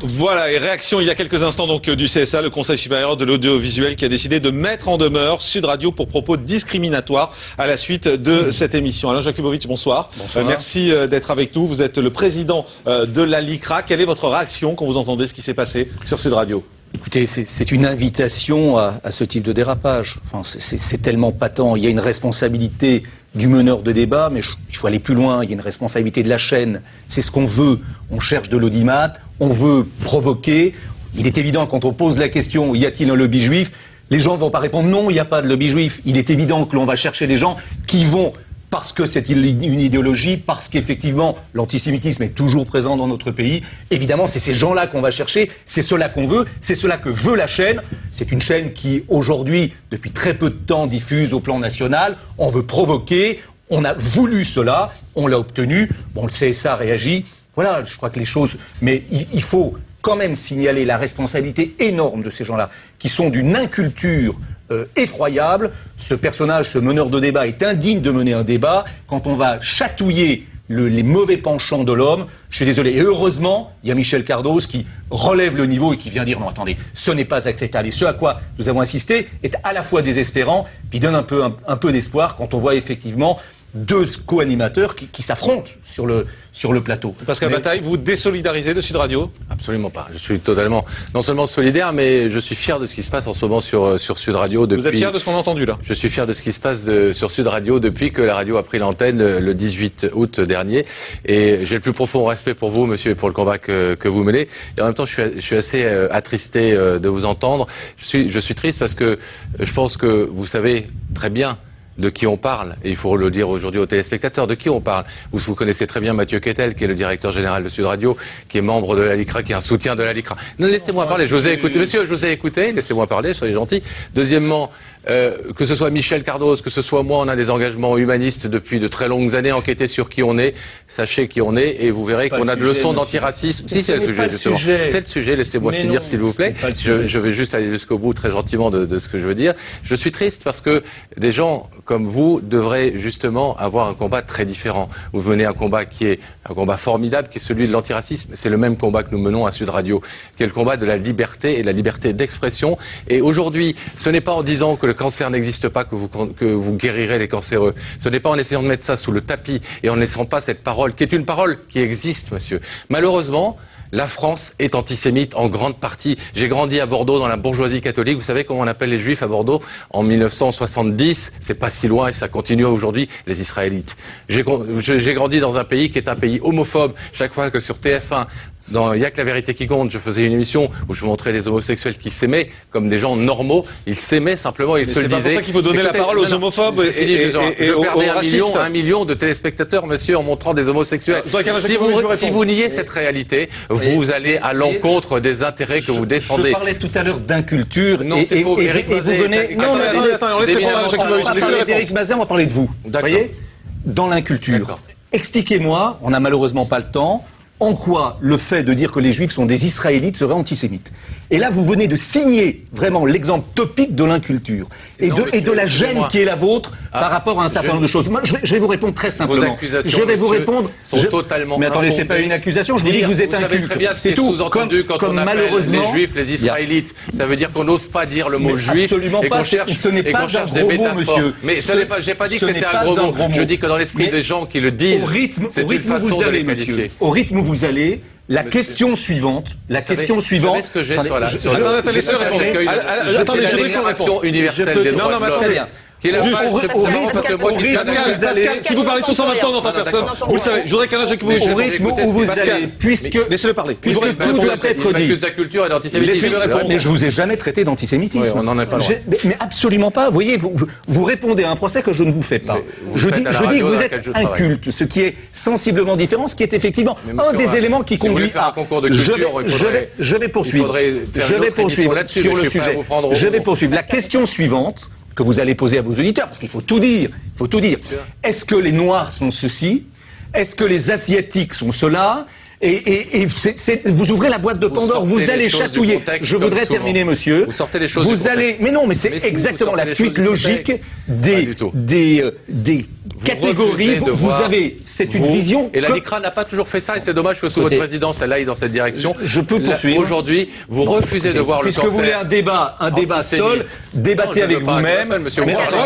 Voilà, et réaction il y a quelques instants donc du CSA, le Conseil supérieur de l'audiovisuel, qui a décidé de mettre en demeure Sud Radio pour propos discriminatoires à la suite de cette émission. Alain Jakubowicz, bonsoir. Bonsoir. Merci d'être avec nous. Vous êtes le président de la LICRA. Quelle est votre réaction quand vous entendez ce qui s'est passé sur Sud Radio ? Écoutez, c'est une invitation à ce type de dérapage. Enfin, c'est tellement patent. Il y a une responsabilité du meneur de débat, mais il faut aller plus loin. Il y a une responsabilité de la chaîne. C'est ce qu'on veut. On cherche de l'audimat, on veut provoquer. Il est évident, quand on pose la question, y a-t-il un lobby juif ? Les gens ne vont pas répondre non, il n'y a pas de lobby juif. Il est évident que l'on va chercher des gens qui vont, parce que c'est une idéologie, parce qu'effectivement l'antisémitisme est toujours présent dans notre pays. Évidemment, c'est ces gens-là qu'on va chercher, c'est cela qu'on veut, c'est cela que veut la chaîne. C'est une chaîne qui, aujourd'hui, depuis très peu de temps, diffuse au plan national. On veut provoquer, on a voulu cela, on l'a obtenu. Bon, le CSA réagit. Voilà, je crois que les choses... Mais il faut quand même signaler la responsabilité énorme de ces gens-là, qui sont d'une inculture effroyable. Ce personnage, ce meneur de débat, est indigne de mener un débat. Quand on va chatouiller les mauvais penchants de l'homme, je suis désolé. Et heureusement, il y a Michel Cardoz qui relève le niveau et qui vient dire non, attendez, ce n'est pas acceptable. Et ce à quoi nous avons assisté est à la fois désespérant, puis donne un peu d'espoir quand on voit effectivement deux co-animateurs qui s'affrontent sur le plateau. Pascal Bataille, vous désolidarisez de Sud Radio ? Absolument pas. Je suis totalement, non seulement solidaire, mais je suis fier de ce qui se passe en ce moment sur Sud Radio. Vous êtes fier de ce qu'on a entendu là ? Je suis fier de ce qui se passe sur Sud Radio depuis que la radio a pris l'antenne le 18 août dernier. Et j'ai le plus profond respect pour vous, monsieur, et pour le combat que vous menez. Et en même temps, je suis assez attristé de vous entendre. Je suis triste parce que je pense que vous savez très bien de qui on parle, et il faut le dire aujourd'hui aux téléspectateurs, de qui on parle. Vous connaissez très bien Mathieu Kettel, qui est le directeur général de Sud Radio, qui est membre de la LICRA, qui est un soutien de la LICRA. Non, laissez-moi parler, je vous ai écouté. Monsieur, je vous ai écouté, laissez-moi parler, soyez gentil. Deuxièmement, que ce soit Michel Cardoz, que ce soit moi, on a des engagements humanistes depuis de très longues années, enquêter sur qui on est, sachez qui on est, et vous verrez qu'on a de leçons d'antiracisme. Si, c'est le sujet, justement. C'est le sujet, laissez-moi finir, s'il vous plaît. Je vais juste aller jusqu'au bout, très gentiment, de ce que je veux dire. Je suis triste parce que des gens comme vous devraient justement avoir un combat très différent. Vous menez un combat qui est un combat formidable, qui est celui de l'antiracisme. C'est le même combat que nous menons à Sud Radio, qui est le combat de la liberté et de la liberté d'expression. Et aujourd'hui, ce n'est pas en disant que le cancer n'existe pas que vous guérirez les cancéreux. Ce n'est pas en essayant de mettre ça sous le tapis et en ne laissant pas cette parole, qui est une parole qui existe, monsieur. Malheureusement, la France est antisémite en grande partie. J'ai grandi à Bordeaux dans la bourgeoisie catholique. Vous savez comment on appelle les Juifs à Bordeaux en 1970 ? C'est pas si loin et ça continue aujourd'hui, les Israélites. J'ai grandi dans un pays qui est un pays homophobe. Chaque fois que sur TF1, dans Y a que la vérité qui compte, je faisais une émission où je montrais des homosexuels qui s'aimaient comme des gens normaux. Ils s'aimaient simplement, ils se le disaient. C'est pas pour ça qu'il faut donner la parole aux homophobes et aux racistes. Un million de téléspectateurs, monsieur, en montrant des homosexuels. Si vous niez cette réalité, vous allez à l'encontre des intérêts que vous défendez. Je parlais tout à l'heure d'inculture. Non, c'est faux. Et vous venez... Non, attendez, on laisse répondre à on va parler d'Éric Mazin, on va parler de vous. Vous voyez ? Dans l'inculture. Expliquez-moi, on n'a malheureusement pas le temps, en quoi le fait de dire que les Juifs sont des Israélites serait antisémite. Et là, vous venez de signer vraiment l'exemple topique de l'inculture et de la gêne qui est la vôtre par rapport à un certain nombre de choses. Moi, je vais vous répondre très simplement. Vos accusations, je vais vous répondre. Sont totalement mais attendez, c'est pas une accusation. Je vous dis que vous êtes inculte. Vous savez très bien ce qui est sous-entendu quand on appelle les Juifs les Israélites. Ça veut dire qu'on n'ose pas dire le mot juif et qu'on cherche des métaphores. Mais je n'ai pas dit que c'était un gros mot. Je dis que dans l'esprit des gens qui le disent, c'est une façon de les qualifier. Au rythme où vous allez. La question suivante. Vous savez ce que j'ai sur la déclaration universelle des droits de l'homme. Qui est la page, si vous parlez tous en même temps, on n'entend personne. Vous le savez, je voudrais qu'Alain Jakubowicz, au rythme où vous allez, laissez-le parler. Puisque tout doit être dit. D'acculture et d'antisémitisme. Mais je vous ai jamais traité d'antisémitisme. On n'en est pas loin. Mais absolument pas. Vous voyez, vous répondez à un procès que je ne vous fais pas. Je dis que vous êtes inculte, ce qui est sensiblement différent, ce qui est effectivement un des éléments qui conduit à... Je vais poursuivre. Je vais poursuivre sur le sujet. Je vais poursuivre. La question suivante que vous allez poser à vos auditeurs, parce qu'il faut tout dire. Il faut tout dire. Est-ce que les Noirs sont ceci ? Est-ce que les Asiatiques sont cela ? Vous ouvrez la boîte de Pandore, vous allez chatouiller. Je voudrais terminer, monsieur. Vous sortez les choses du contexte. Mais non, mais c'est exactement la suite logique des catégories. Vous avez, c'est une vision. Et la LICRA n'a pas toujours fait ça, et c'est dommage que sous votre présidence, elle aille dans cette direction. Je peux poursuivre. Aujourd'hui, vous refusez de voir le cancer. Puisque vous voulez un débat seul, débattez avec vous-même.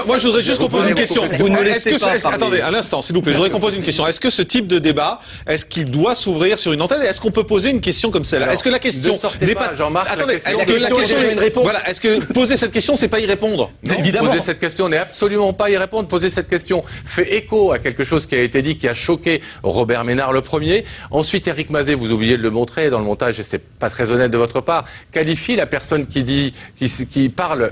Moi, je voudrais juste qu'on pose une question. Vous ne me laissez pas parler. Attendez, un instant, s'il vous plaît. Je voudrais qu'on pose une question. Est-ce que ce type de débat, est-ce qu'il doit s'ouvrir sur une antenne? Est-ce qu'on peut poser une question comme celle-là? Est-ce que la question n'est pas, Jean-Marc, attendez, est-ce que la question est une réponse? Voilà, est-ce que poser cette question, c'est pas y répondre? Évidemment. Poser cette question n'est absolument pas y répondre. Poser cette question fait écho à quelque chose qui a été dit, qui a choqué Robert Ménard le premier. Ensuite, Éric Mazet, vous oubliez de le montrer dans le montage, et c'est pas très honnête de votre part, qualifie la personne qui parle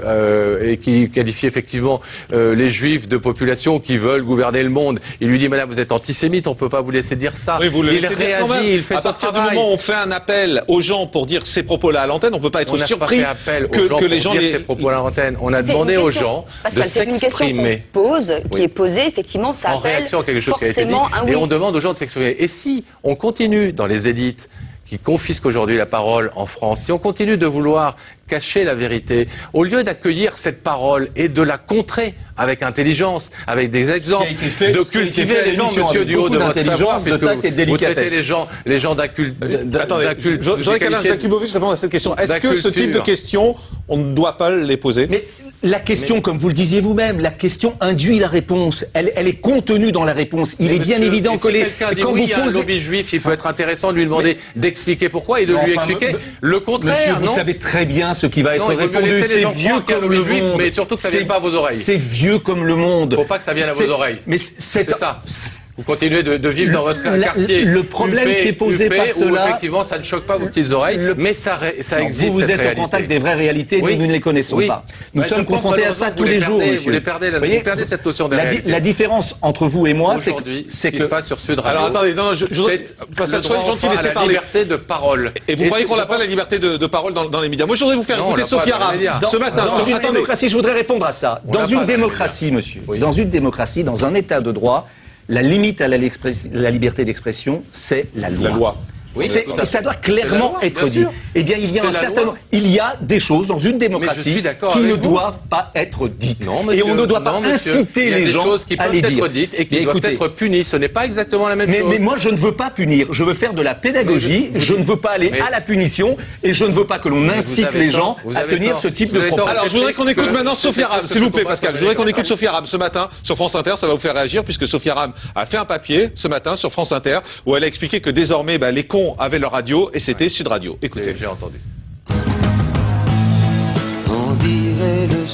et qui qualifie effectivement les Juifs de population qui veulent gouverner le monde. Il lui dit, madame, vous êtes antisémite, on peut pas vous laisser dire ça. Oui, il réagit, il fait son travail. À partir du moment où on fait un appel aux gens pour dire ces propos-là à l'antenne, on peut pas être surpris que les gens disent ces propos à l'antenne. On a demandé aux gens de s'exprimer. Qui est posée, effectivement, ça en réaction à quelque chose qui a été dit, et on demande aux gens de s'exprimer. Et si on continue dans les élites qui confisquent aujourd'hui la parole en France, si on continue de vouloir cacher la vérité, au lieu d'accueillir cette parole et de la contrer avec intelligence, avec des exemples, de cultiver les gens, monsieur, du haut de votre savoir, puisque vous traitez les gens d'incultes. Attendez, je voudrais qu'Alain Jakubowicz réponde à cette question. Est-ce que ce type de questions, on ne doit pas les poser? Mais la question, comme vous le disiez vous-même, la question induit la réponse. Elle est contenue dans la réponse. Il est bien évident que quand vous posez un lobby juif, il peut être intéressant de lui demander d'expliquer pourquoi et de lui expliquer le contraire. Monsieur, vous savez très bien ce qui va être répondu. C'est vieux comme le juif, mais surtout que ça ne vienne pas à vos oreilles. C'est vieux comme le monde. Il ne faut pas que ça vienne à vos oreilles. Mais c'est ça. Vous continuez de vivre dans votre quartier. Le problème qui est posé par cela, effectivement, ça ne choque pas vos petites oreilles, mais ça existe. Vous êtes au contact des vraies réalités, nous ne les connaissons pas. Nous sommes confrontés à ça tous les jours, monsieur. Vous perdez cette notion de réalité. La différence entre vous et moi, c'est que ce qui se passe sur Sud Radio. Alors attendez, non, c'est le droit à la liberté de parole. Et vous croyez qu'on n'a pas la liberté de parole dans les médias? Moi, je voudrais vous faire écouter Sophia Aram ce matin. Dans une démocratie, je voudrais répondre à ça. Dans une démocratie, monsieur, dans une démocratie, dans un état de droit, la limite à la liberté d'expression, c'est la loi. Oui, ça doit clairement être dit. Eh bien, il y a des choses dans une démocratie qui ne doivent pas être dites. Et on ne doit pas inciter les gens à les dire. Il y a des choses qui peuvent être dites et qui doivent être punies. Ce n'est pas exactement la même chose. Mais moi, je ne veux pas punir. Je veux faire de la pédagogie. Je ne veux pas aller à la punition et je ne veux pas que l'on incite les gens à tenir ce type de propos. Alors, je voudrais qu'on écoute maintenant Sophia Aram, s'il vous plaît, Pascal. Je voudrais qu'on écoute Sophia Aram ce matin sur France Inter. Ça va vous faire réagir puisque Sophia Aram a fait un papier ce matin sur France Inter où elle a expliqué que désormais, les cons avaient leur radio et c'était Sud Radio. Écoutez. J'ai entendu.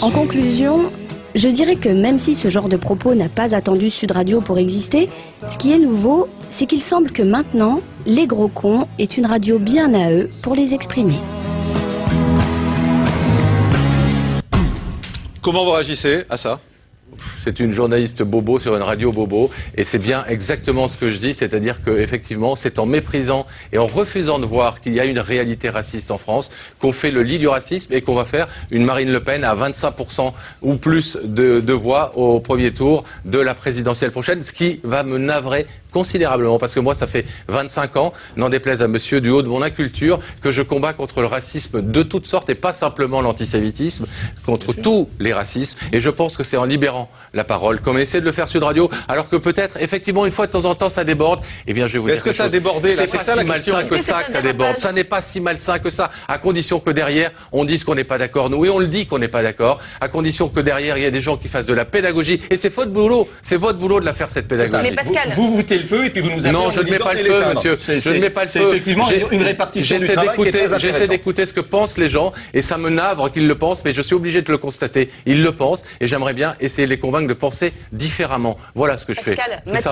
En conclusion, je dirais que même si ce genre de propos n'a pas attendu Sud Radio pour exister, ce qui est nouveau, c'est qu'il semble que maintenant, les gros cons aient une radio bien à eux pour les exprimer. Comment vous réagissez à ça ? C'est une journaliste bobo sur une radio bobo, et c'est bien exactement ce que je dis, c'est-à-dire que effectivement, c'est en méprisant et en refusant de voir qu'il y a une réalité raciste en France qu'on fait le lit du racisme et qu'on va faire une Marine Le Pen à 25% ou plus de voix au premier tour de la présidentielle prochaine, ce qui va me navrer considérablement, parce que moi, ça fait 25 ans, n'en déplaise à monsieur du haut de mon inculture, que je combats contre le racisme de toutes sortes et pas simplement l'antisémitisme, contre tous les racismes. Et je pense que c'est en libérant la parole, comme on essaie de le faire Sud Radio, alors que peut-être, effectivement, une fois de temps en temps, ça déborde. Eh bien, je vais vous dire est-ce que ça a débordé là? C'est pas si malsain que ça que ça déborde. Ça n'est pas si malsain que ça, à condition que derrière, on dise qu'on n'est pas d'accord, nous, et on le dit qu'on n'est pas d'accord, à condition que derrière, il y a des gens qui fassent de la pédagogie. Et c'est votre boulot de la faire, cette pédagogie. Mais Pascal, vous foutez le feu et puis vous nous appelez. Non, je ne mets pas le feu, monsieur. Je ne mets pas le feu. C'est effectivement une répartition du travail qui est très intéressante. J'essaie d'écouter ce que pensent les gens et ça me navre qu'ils le pensent, mais je suis obligé de le constater. Ils le pensent et j'aimerais bien essayer de les convaincre de penser différemment. Voilà ce que je fais.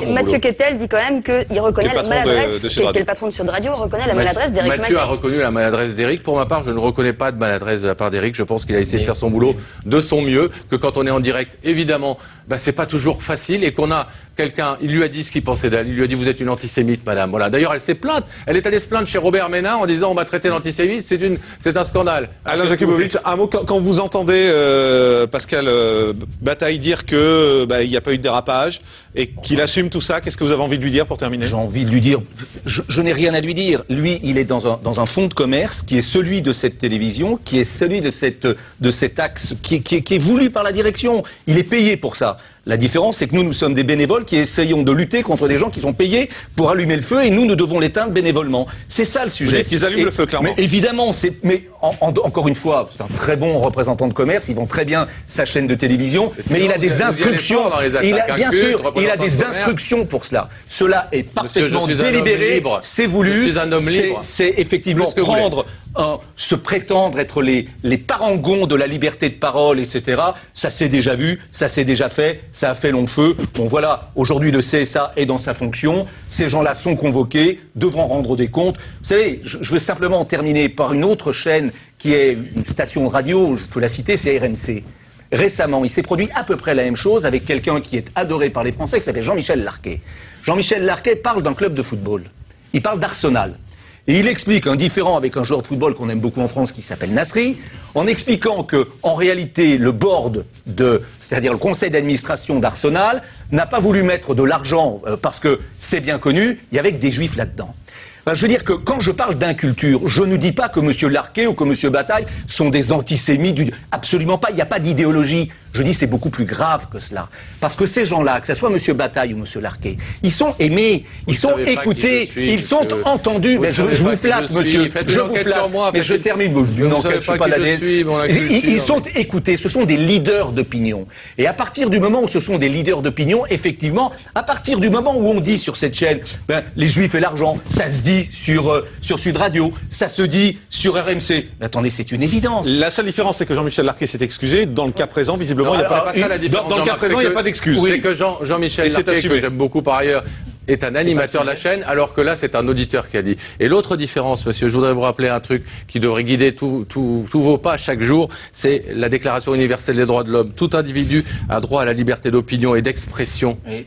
Mathieu Kettel dit quand même qu'il reconnaît la maladresse, qui est le patron de Sud Radio, reconnaît la maladresse d'Éric Mazet. Mathieu a reconnu la maladresse d'Éric. Pour ma part, je ne reconnais pas de maladresse de la part d'Éric. Je pense qu'il a essayé de faire son boulot de son mieux, que quand on est en direct, évidemment, c'est pas toujours facile et qu'on a quelqu'un, il lui a dit ce qu'il pensait d'elle, il lui a dit vous êtes une antisémite, madame. Voilà. D'ailleurs, elle s'est plainte, elle est allée se plaindre chez Robert Ménard en disant on m'a traité d'antisémite, c'est un scandale. Alain Jakubowicz, un mot quand vous entendez Pascal Bataille dire que il n'y a pas eu de dérapage et qu'il assume tout ça, qu'est-ce que vous avez envie de lui dire pour terminer? J'ai envie de lui dire, je n'ai rien à lui dire. Lui, il est dans un fonds de commerce qui est celui de cette télévision, qui est celui de cet axe qui est voulu par la direction. Il est payé pour ça. La différence, c'est que nous sommes des bénévoles qui essayons de lutter contre des gens qui sont payés pour allumer le feu et nous devons l'éteindre bénévolement. C'est ça le sujet. Vous dites qu'ils allument le feu, clairement. Mais évidemment, encore une fois, c'est un très bon représentant de commerce, il vend très bien sa chaîne de télévision, mais il a des instructions. Bien sûr, il a des instructions pour cela. Cela est parfaitement délibéré, c'est voulu, c'est effectivement prendre se prétendre être les parangons de la liberté de parole, etc. Ça s'est déjà vu, ça s'est déjà fait, ça a fait long feu. Bon voilà, aujourd'hui le CSA est dans sa fonction, ces gens-là sont convoqués, devront rendre des comptes. Vous savez, je veux simplement terminer par une autre chaîne qui est une station de radio, je peux la citer, c'est RMC. Récemment, il s'est produit à peu près la même chose avec quelqu'un qui est adoré par les Français, qui s'appelle Jean-Michel Larquet. Jean-Michel Larquet parle d'un club de football. Il parle d'Arsenal. Et il explique un différend avec un joueur de football qu'on aime beaucoup en France qui s'appelle Nasri, en expliquant que, en réalité, le board c'est-à-dire le conseil d'administration d'Arsenal, n'a pas voulu mettre de l'argent parce que c'est bien connu, il y avait que des juifs là-dedans. Je veux dire que quand je parle d'inculture, je ne dis pas que M. Larquet ou que M. Bataille sont des antisémites. Absolument pas, il n'y a pas d'idéologie. Je dis c'est beaucoup plus grave que cela. Parce que ces gens-là, que ce soit M. Bataille ou M. Larquet, ils sont aimés, ils sont écoutés, ils sont entendus. Mais je vous flatte, monsieur. Je vous flatte. Mais je termine. Une enquête, je suis pas l'ADN. Ils sont écoutés. Ce sont des leaders d'opinion. Et à partir du moment où ce sont des leaders d'opinion, effectivement, à partir du moment où on dit sur cette chaîne, les Juifs et l'argent, ça se dit sur Sud Radio, ça se dit sur RMC. Mais attendez, c'est une évidence. La seule différence, c'est que Jean-Michel Larquet s'est excusé. Dans le cas présent, visiblement, il n'y a pas dans le cas présent, il n'y a pas d'excuse. C'est que Jean-Michel Larquet, que j'aime beaucoup par ailleurs, est un animateur de la chaîne, alors que là, c'est un auditeur qui a dit. Et l'autre différence, monsieur, je voudrais vous rappeler un truc qui devrait guider tous vos pas chaque jour, c'est la Déclaration universelle des droits de l'homme. Tout individu a droit à la liberté d'opinion et d'expression. Oui.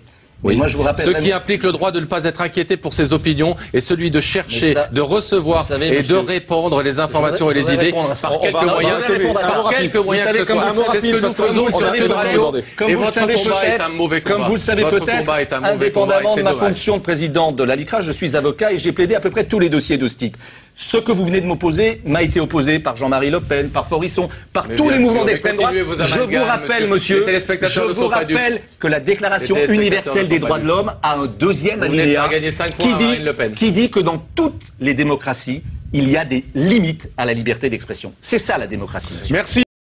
Moi, je vous rappelle qui implique le droit de ne pas être inquiété pour ses opinions et celui de chercher, de recevoir et de répandre les informations et les idées par quelques moyens que ce soit. C'est ce que nous faisons sur Sud Radio. Et votre combat est un mauvais combat. Comme vous le savez peut-être, indépendamment de ma fonction de président de la LICRA, je suis avocat et j'ai plaidé à peu près tous les dossiers de ce type. Ce que vous venez de m'opposer m'a été opposé par Jean-Marie Le Pen, par Forisson, par tous les mouvements d'extrême droite. Je vous rappelle, monsieur, que la Déclaration universelle des droits de l'homme a un deuxième alinéa qui dit que dans toutes les démocraties, il y a des limites à la liberté d'expression. C'est ça la démocratie. Merci.